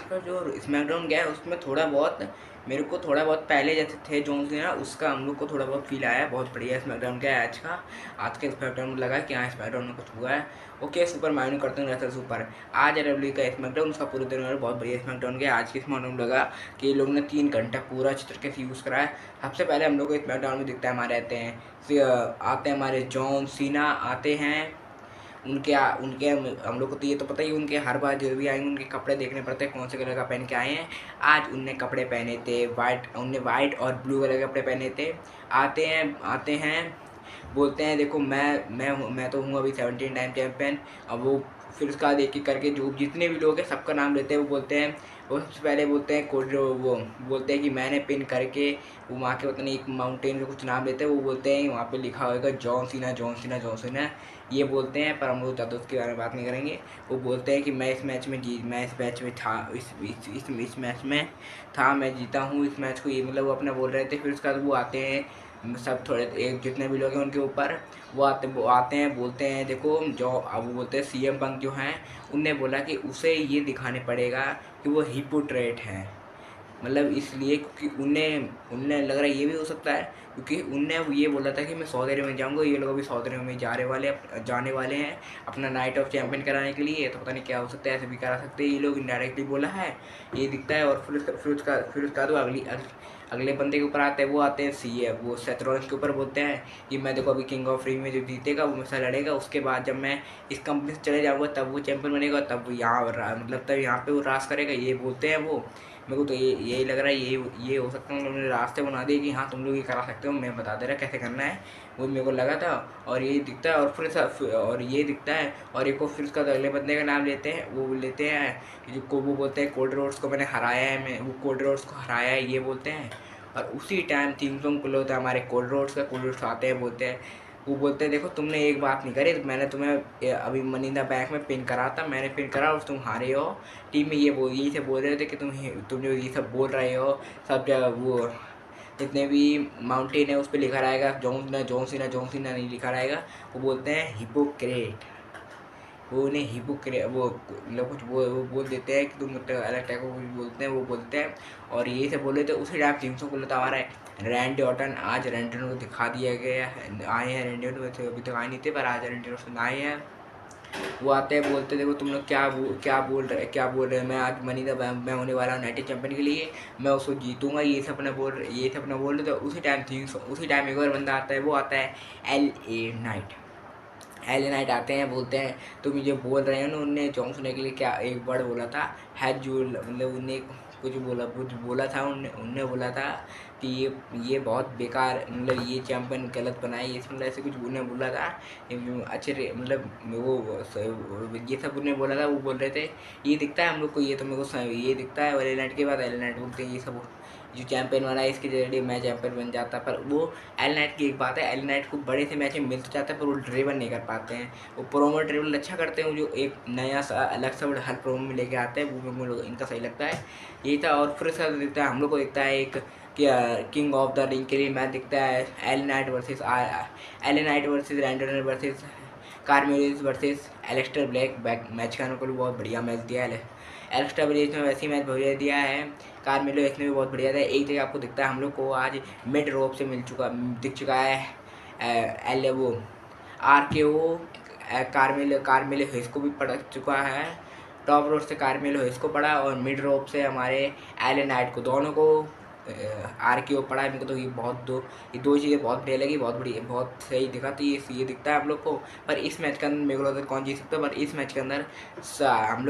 आज का जो स्मैकडाउन गया है उसमें थोड़ा बहुत मेरे को थोड़ा बहुत पहले जैसे थे जॉन सीना उसका हम लोग को थोड़ा बहुत फील आया। बहुत बढ़िया स्मैकडाउन गया है आज के स्मैकडाउन में लगा कि हाँ स्मैकडाउन में कुछ हुआ है। ओके सुपर माइनू करते हैं रहता सुपर। आज डब्ल्यू का स्मैकडाउन उसका पूरे दिन में बहुत बढ़िया स्मैकडाउन गया। आज के स्मैकडाउन लगा कि ये लोग ने 3 घंटा पूरा अच्छी तरीके से यूज़ करा है। सबसे पहले हम लोग को स्मैकडाउन में दिखता है हमारे आते हैं हमारे जॉन सीना आते हैं। उनके हम लोग को तो ये तो पता ही उनके हर बार जो भी आएंगे उनके कपड़े देखने पड़ते हैं कौन से कलर का पहन के आए हैं। आज उनने कपड़े पहने थे उनने वाइट और ब्लू कलर के कपड़े पहने थे। आते हैं बोलते हैं देखो मैं तो हूँ अभी 17 टाइम चैंपियन। अब वो फिर उसका बाद एक एक करके जो जितने भी लोग हैं सबका नाम लेते हैं। वो सबसे पहले बोलते हैं वो बोलते हैं कि मैंने पिन करके वो वहाँ के पता नहीं एक माउंटेन में कुछ नाम लेते हैं। वो बोलते हैं वहाँ पे लिखा होगा John Cena John Cena John Cena ये बोलते हैं। पर हम लोग ज़्यादा उसके बारे में बात नहीं करेंगे। वो बोलते हैं कि मैं इस मैच में था इस मैच में था मैं जीता हूँ इस मैच को। ये मतलब वो अपना बोल रहे थे। फिर उसके बाद वो आते हैं सब थोड़े एक जितने भी लोग हैं उनके ऊपर वो आते हैं बोलते हैं देखो जो अब वो बोलते हैं सीएम पंक जो हैं उनने बोला कि उसे ये दिखाने पड़ेगा कि वो हिपोट्रेट है। मतलब इसलिए क्योंकि उन्हें लग रहा है ये भी हो सकता है क्योंकि उनने ये बोला था कि मैं सऊदी अरब में जाऊंगा। ये लोग अभी सऊदी अरब में जाने वाले हैं अपना नाइट ऑफ चैंपियन कराने के लिए। तो पता नहीं क्या हो सकता है ऐसे भी करा सकते हैं ये लोग इनडायरेक्टली बोला है ये दिखता है। और फिर उसका तो अगले बंदे के ऊपर आते हैं। वो आते हैं वो सेथ रॉलिंस के ऊपर बोलते हैं कि मैं देखो अभी किंग ऑफ रिंग में जो जीतेगा वो मुझसे लड़ेगा। उसके बाद जब मैं इस कंपनी से चले जाऊँगा तब वो चैंपियन बनेगा तब तब यहाँ पे वो राज करेगा ये बोलते हैं वो। मेरे को तो यही लग रहा है ये हो सकता है उन्होंने रास्ते बना दिए कि हाँ तुम लोग ये करा सकते हो मैं बता दे रहा कैसे करना है। वो मेरे को लगा था और ये दिखता है और ये दिखता है और एक को फिर उसका अगले बंदे का नाम लेते हैं। वो लेते हैं वो बोलते हैं कोल्ड रोड्स को मैंने हराया है मैं वो कोल्ड रोड्स को हराया है ये बोलते हैं। और उसी टाइम थीम सॉन्ग खुल होता है हमारे कोल्ड रोड्स आते हैं बोलते हैं। वो बोलते हैं देखो तुमने एक बात नहीं करी मैंने तुम्हें अभी मनी इन द बैंक में पिन करा था मैंने पिन करा और तुम हारे हो। टीम में यही से बोल रहे थे कि तुम जो ये सब बोल रहे हो सब जगह वो जितने भी माउंटेन है उस पर लिखा रहेगा जॉन सीना नहीं लिखा रहेगा। वो बोलते हैं हिपोक्रेट। वो उन्हें हिपोक्रेट वो मतलब कुछ वो बोल देते हैं कि तुम अलग टाइप को कुछ बोलते हैं वो बोलते हैं। और ये सब बोले थे उसी टाइम टीम से बोला था हमारा रैंडी ऑर्टन। आज रैंडी ऑर्टन को दिखा दिया गया है आए हैं रैंडी ऑर्टन अभी तक आए नहीं थे पर आज रैंडी ऑर्टन आए हैं। वो आते हैं बोलते देखो तुम लोग क्या बोल रहे हैं मैं आज मनी द बैंक मैं होने वाला हूँ नाइट चैंपियन के लिए मैं उसको जीतूंगा ये सपना बोल रहे थे। उसी टाइम एक और बंदा आता है वो आता है एल ए नाइट आते हैं बोलते हैं तुम ये बोल रहे हो ना उनने जॉन सीना के लिए क्या एक वर्ड बोला था हैजूल मतलब उनने कुछ बोला था उनने बोला था कि ये बहुत बेकार मतलब ये चैंपियन गलत बनाए ये मतलब ऐसे कुछ उन्हें बोला था। मतलब वो ये सब उन्हें बोला था वो बोल रहे थे ये दिखता है हम लोग को ये तो मेरे को ये दिखता है। और एल नाइट के बाद एल नाइट बोलते हैं ये सब जो चैंपियन बना है इसके जरिए मैं चैंपियन बन जाता। पर वो एल नाइट की एक बात है एल नाइट को बड़े से मैच में मिल तो जाता है पर वो ड्रिबल नहीं कर पाते हैं। वो प्रोमो ड्रिबल अच्छा करते हैं जो एक नया सा अलग सा हर प्रोमो में लेके आते हैं वो मेरे को इनका सही लगता है यही था। और फिर उसका दिखता है हम लोग को दिखता है एक किंग ऑफ द रिंग के लिए मैच दिखता है एल नाइट वर्सेस रैंडन वर्सेस कार्मेलिस वर्सेस एलेक्स्टर ब्लैक मैच का उनको बहुत बढ़िया मैच दिया है। एलेक्स्टर ब्लैक ने वैसे ही मैच बढ़िया दिया है। कार्मेलो इसमें भी बहुत बढ़िया था। एक जगह आपको दिखता है हम लोग को आज मिड रोप से दिख चुका है एल वो आर के ओ कार्मेलो हिस को भी पड़ चुका है। टॉप रोड से कार्मेलो हिस को पड़ा और मिड रोप से हमारे एल नाइट को दोनों को आर के ओ पड़ा है। मेरे को तो ये दो चीज़ें बहुत बढ़िया लगी बहुत बढ़िया बहुत सही दिखा। तो ये दिखता है हम लोग को। पर इस मैच के अंदर मेरे को लगता है कौन जीत सकता है। पर इस मैच के अंदर हम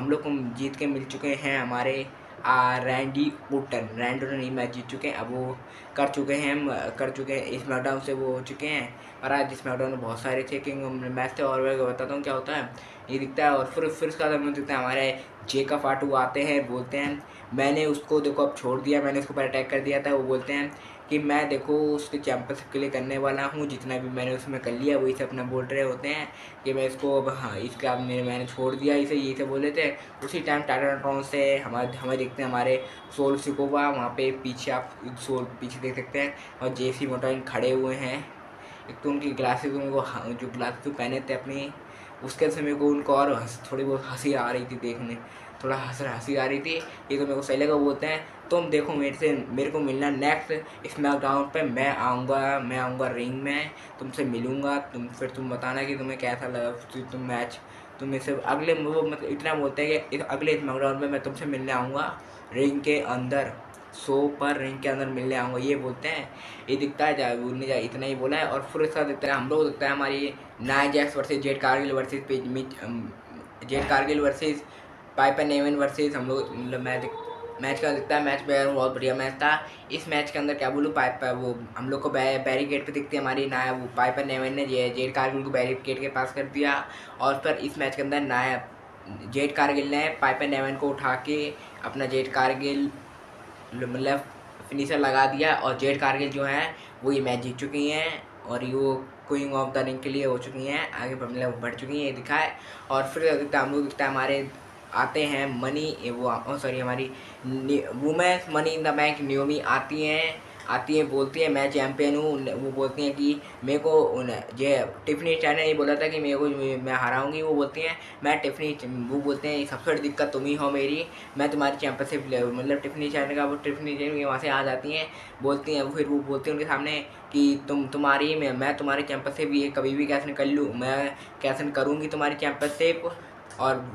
लोग को जीत के मिल चुके हैं हमारे रैंडी ऑर्टन ये मैच जीत चुके हैं। अब वो कर चुके हैं इस मैकडाउन से वो हो चुके हैं। और आज इस मैकडाउन में बहुत सारे थे किंग मैच थे और मैं बताता हूँ क्या होता है ये दिखता है। और फिर उसका हम दिखता है हमारे जेका फाटू आते हैं बोलते हैं मैंने उसको देखो अब छोड़ दिया मैंने उसको पर अटैक कर दिया था। वो बोलते हैं कि मैं देखो उसके चैंपियनशिप के लिए करने वाला हूँ जितना भी मैंने उसमें कर लिया वही से अपना बोल रहे होते हैं कि मैं इसको अब हाँ इसके अब मैंने छोड़ दिया इसे यही से बोले थे। उसी टाइम टाटा से हमें देखते हैं हमारे सोल सिकोवा वहाँ पे पीछे आप पीछे देख सकते हैं और जेसी मोटाइन खड़े हुए हैं। एक तो उनकी ग्लासेस जो ग्लासेस पहने थे अपनी उसके समय को उनको और थोड़ी बहुत हंसी आ रही थी देखने। थोड़ा हंसी आ रही थी, ये तो मेरे को सही लगा। बोलते हैं तुम देखो मेरे को मिलना नेक्स्ट स्मैकडाउन पे, मैं आऊँगा रिंग में, तुमसे मिलूँगा, फिर तुम बताना कि तुम्हें कैसा लगा तुम मैच। तुम इसे अगले वो मतलब इतना बोलते हैं कि अगले स्मैकडाउन में मैं तुमसे मिलने आऊँगा रिंग के अंदर, शो पर रिंग के अंदर मिलने आऊँगा, ये बोलते हैं। ये दिखता है जाए बोलने जाए, इतना ही बोला है। और फिर इसका दिखता है हम लोग दिखता है हमारी Nia Jax versus Jade Cargill versus Jade Cargill versus Piper Niven versus हम लोग मतलब मैच का दिखता है। मैच में बहुत बढ़िया मैच था। इस मैच के अंदर क्या बोलूँ, पाइपर वो हम लोग को बैरिकेड पे दिखती है हमारी नाया, वो पाइपर नेवन ने जेड कारगिल को बैरिकेड के पास कर दिया। और फिर इस मैच के अंदर नाया जेड कारगिल ने पाइपर नेवन को उठा के अपना जेड कारगिल मतलब फिनिशर लगा दिया, और जेड कारगिल जो है वो ये मैच जीत चुकी हैं और वो क्वीन ऑफ द रिंग के लिए हो चुकी हैं, आगे मतलब बढ़ चुकी हैं, ये दिखा है। और फिर हम लोग दिखता है हमारे आते हैं मनी वो सॉरी हमारी women's money in the bank नियोमी आती हैं बोलती है मैं चैम्पियन हूँ। वो बोलती हैं कि मेरे को ये टिफनी स्टार ने ये बोला था कि मेरे को मैं हराऊंगी। वो बोलती हैं मैं टिफनी, वो बोलते हैं सबसे बड़ी दिक्कत तुम ही हो मेरी, मैं तुम्हारी चैंपियनशिप मतलब टिफनी स्टार का वो टिफनी वहाँ से आ जाती हैं, बोलती हैं। फिर वो बोलती हैं उनके सामने कि तुम्हारी मैं तुम्हारी चैंपियनशिप ये कभी भी कैसे कर लूँ, मैं कैसे करूँगी तुम्हारी चैंपियनशिप और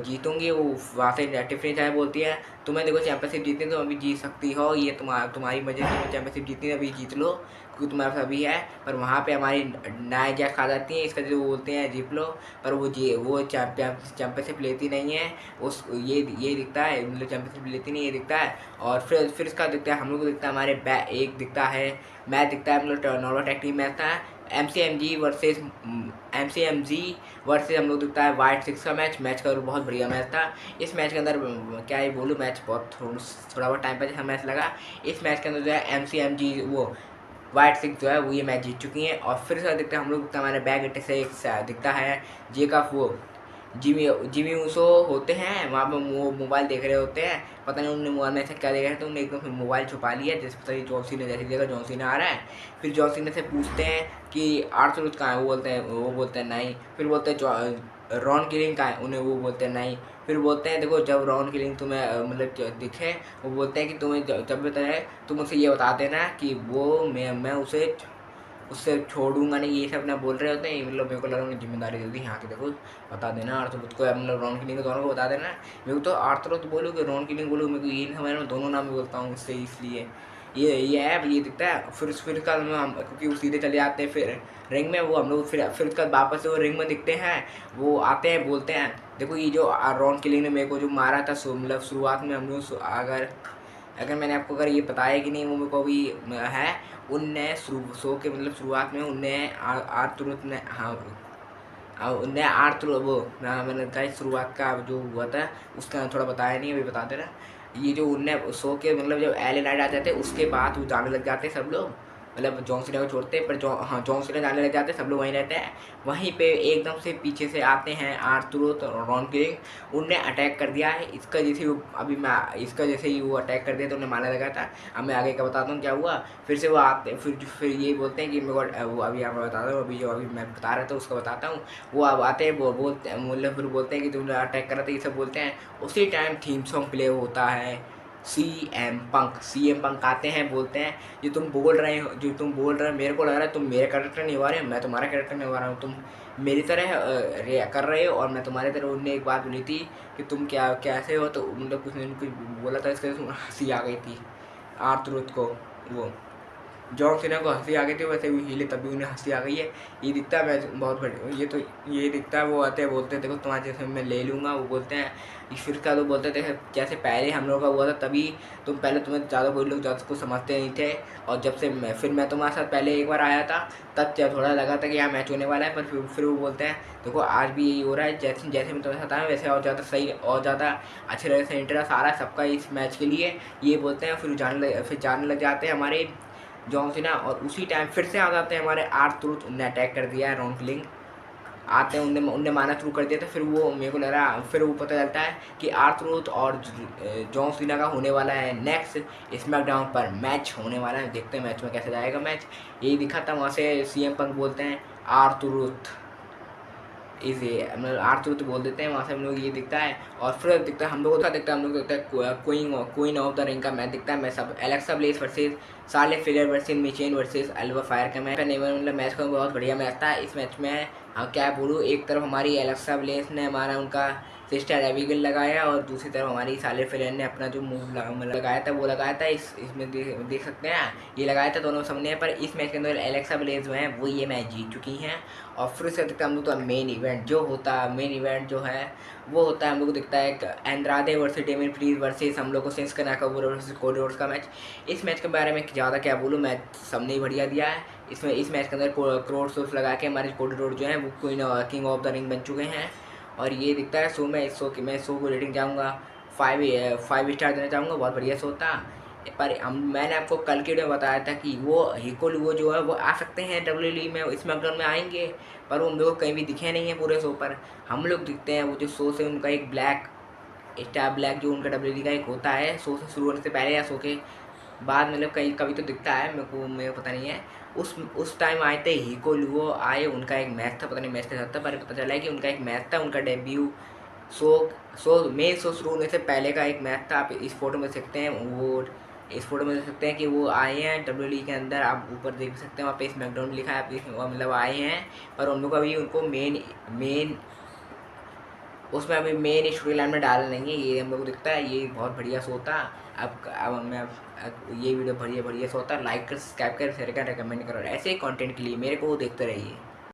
जीतूंगी। वो वहाँ से टिफनी चाहे बोलती है तुम्हें देखो चैंपियनशिप जीतनी तो अभी जीत सकती हो, ये तुम्हारी वजह से चैंपियनशिप जीतनी अभी जीत लो क्योंकि तुम्हारे पास अभी है। पर वहाँ पे हमारी नाया जैक्स आ जाती है, इसका जो बोलते हैं जीत लो, पर वो चैंपियनशिप लेती नहीं है। ये दिखता है मतलब चैंपियनशिप लेती नहीं, ये दिखता है। और फिर इसका दिखता है हम लोग को दिखता है हमारे एक दिखता है मैच दिखता है मतलब नॉर्मल टैग टीम मैच था एमसीएमजी वर्सेस हम लोग दिखता है वाइट सिक्स का मैच का बहुत बढ़िया मैच था। इस मैच के अंदर क्या ही बोलूँ, मैच बहुत थोड़ा बहुत टाइम पर मैच लगा। इस मैच के अंदर जो है एमसीएमजी वो वाइट सिक्स जो है वो ये मैच जीत चुकी हैं। और फिर से दिखता है हम लोग दिखता है हमारे बैक अट्टे से एक दिखता है जे का वो जिमी ऊसो होते हैं वहाँ पे, वो मोबाइल देख रहे होते हैं, पता नहीं उन्होंने मोबाइल में ऐसा क्या देख रहे थे, उन्होंने एकदम फिर मोबाइल छुपा लिया, जिस पता नहीं जॉन सीना जैसे देखा जॉन सीना आ रहा है। फिर जॉन सीना से पूछते हैं कि आर्थर कहाँ है, वो बोलते हैं नहीं। फिर बोलते हैं रॉन किलिंग कहाँ है, उन्हें वो बोलते हैं नहीं। फिर बोलते हैं देखो जब रॉन किलिंग तुम्हें मतलब दिखे, वो बोलते हैं कि तुम्हें जब भी है तुम उसे ये बता देना कि वो मैं उससे छोड़ूंगा नहीं, ये सब ना बोल रहे होते हैं। मतलब मेरे को लगा उन्हें जिम्मेदारी दे दी यहाँ की, देखो बता देना आर्थर को मतलब रॉन किलिंग को दोनों को बता देना। मेरे को तो आर्थर तो बोलो कि रॉन किलिंग बोलो, मेरे को ये नहीं समझ में, दोनों नाम बोलता हूँ उससे, इसलिए ये ऐप ये दिखता है। फिर कल में हम क्योंकि वो सीधे चले जाते हैं फिर रिंग में, वो हम लोग फिर उसका वापस से वो रिंग में दिखते हैं, वो आते हैं बोलते हैं देखो ये जो रॉन किलिंग ने मेरे को जो मारा था मतलब शुरुआत में हम लोग अगर मैंने आपको अगर ये बताया कि नहीं वो मेरे को अभी है, उनने शो के मतलब शुरुआत में उनने आर्थर ने उनने आर्थर वो मैंने कहा शुरुआत का जो हुआ था उसका थोड़ा बताया नहीं, अभी बता दे रहा। ये जो उनने शो के मतलब जब एल नाइट आ जाते उसके बाद वो जाने लग जाते सब लोग, मतलब जॉन सीना को छोड़ते पर जॉन सीना जाने लग जाते, सब लोग वहीं रहते हैं। वहीं पे एकदम से पीछे से आते हैं आर्थर और रॉन किलिंग, उनने अटैक कर दिया है इसका जैसे इसका जैसे ही वो अटैक कर दिया तो उन्हें मारने लगा था। अब मैं आगे का बताता हूँ क्या हुआ। फिर से वो आते फिर ये बोलते हैं कि मेरे को वो अभी आप बताता हूँ, अभी मैं बता रहा था उसका बताता हूँ। वो अब आते हैं वो बोलते मतलब फिर बोलते हैं कि तुमने अटैक करा था, ये सब बोलते हैं। उसी टाइम थीम सॉन्ग प्ले होता है सीएम पंक आते हैं, बोलते हैं जो तुम बोल रहे हो मेरे को लग रहा है तुम मेरे कैरेक्टर निभा रहे हो, मैं तुम्हारा कैरेक्टर निभा रहा हूँ, तुम मेरी तरह कर रहे हो और मैं तुम्हारी तरह। उनने एक बात बोली थी कि तुम कैसे हो, तो मतलब कुछ बोला था, इसके हंसी आ गई थी आर्थर को, वो जॉन सीना को हंसी आ गई थी, वैसे भी हिले तभी उन्हें हंसी आ गई है। ये दिखता है मैं बहुत बढ़िया, ये दिखता है। वो आते हैं बोलते हैं देखो तुम्हारे जैसे मैं ले लूँगा, वो बोलते हैं फिर का तो बोलते थे जैसे पहले हम लोगों का हुआ था तभी तुम्हें ज़्यादा कोई लोग ज़्यादा कुछ समझते नहीं थे, और जब से मैं तुम्हारे साथ पहले एक बार आया था तब थोड़ा लगा था कि यहाँ मैच होने वाला है, पर फिर वो बोलते हैं देखो आज भी यही हो रहा है, जैसे जैसे मैं तुम्हारे साथ आया वैसे और ज़्यादा सही और ज़्यादा अच्छे तरह से इंटरेस्ट आ रहा है सबका इस मैच के लिए, ये बोलते हैं। फिर जाने लग जाते हैं हमारे जॉन सीना, और उसी टाइम फिर से आ जाते हैं हमारे आर्थर, उन्हें अटैक कर दिया है रॉन किलिंग आते हैं, उनने मारना शुरू कर दिया था। फिर वो मेरे को लग रहा फिर वो पता चलता है कि आर्थर और जॉन सीना का होने वाला है नेक्स्ट स्मैकडाउन पर मैच होने वाला है, देखते हैं मैच में कैसे जाएगा मैच। यही दिखा था वहाँ से सीएम पंक बोलते हैं आर्थर इस मतलब आर ट्रूथ बोल देते हैं, वहाँ से हम लोग ये दिखता है। और फिर दिखता है हम लोग को दिखता है, हम लोग दिखता है क्वीन ऑफ द रिंग का मैच दिखता है। मैं सब एलेक्सा ब्लेस वर्सेस साले फिलर versus Michin versus Alba Fyre का मैच मतलब मैच का बहुत बढ़िया मैच था। इस मैच में हाँ क्या बोलूँ, एक तरफ हमारी एलेक्सा ब्लेस ने हमारा उनका सिस्टर एबिगेल लगाया और दूसरी तरफ हमारी साले फिलर ने अपना जो मूव लगाया था वो लगाया था। इसमें देख सकते हैं ये लगाया था दोनों सामने। पर इस मैच के अंदर एलेक्सा ब्लेस जो है वो ये मैच जीत चुकी हैं। और फिर उससे दिखता है हम लोग तो मेन इवेंट जो है वो होता है, हम लोग को दिखता है एंड्राडे वर्सेस डेमिन प्रीज वर्सेस हम लोग को sense Nakamura versus Cody Rhodes का मैच। इस मैच के बारे में ज़्यादा क्या बोलूँ, मैच सबने ही बढ़िया दिया है। इसमें इस मैच के अंदर करोड़ सोर्स लगा के हमारे कोडी रोड जो है वो किंग ऑफ द रिंग बन चुके हैं। और ये दिखता है शो में, इस शो की मैं शो को रेटिंग चाहूँगा 5 स्टार देना चाहूँगा। बहुत बढ़िया शो था। पर मैंने आपको कल के वीडियो में बताया था कि वो हिको लुओ जो है वो आ सकते हैं WWE में, स्मैकडाउन में आएंगे। पर वो हम लोग को कहीं भी दिखे नहीं है पूरे शो पर। हम लोग दिखते हैं वो जो शो से उनका एक ब्लैक जो उनका WWE का एक होता है शो से शुरू होने से पहले या शो के बाद, मतलब कहीं कभी तो दिखता है, मेरे को पता नहीं है। उस टाइम आए थे हिको लुओ आए, उनका एक मैच था, पता नहीं मैच के साथ था, पर पता चला है कि उनका एक मैच था, उनका डेब्यू मेन शो शुरू होने से पहले का एक मैच था। आप इस फोटो में देख सकते हैं कि वो आए हैं WWE के अंदर। आप ऊपर देख सकते हैं वहाँ पे स्मैकडाउन लिखा है, मतलब आए हैं। पर उन लोग अभी उनको मेन उसमें अभी मेन स्टोरी लाइन में डाल नहीं है, ये हम लोग को दिखता है। ये बहुत बढ़िया शो था। ये वीडियो बढ़िया शो था। लाइक कर, सब्सक्राइब कर, शेयर कर, रिकमेंड करो। ऐसे ही कंटेंट के लिए मेरे को देखते रहिए।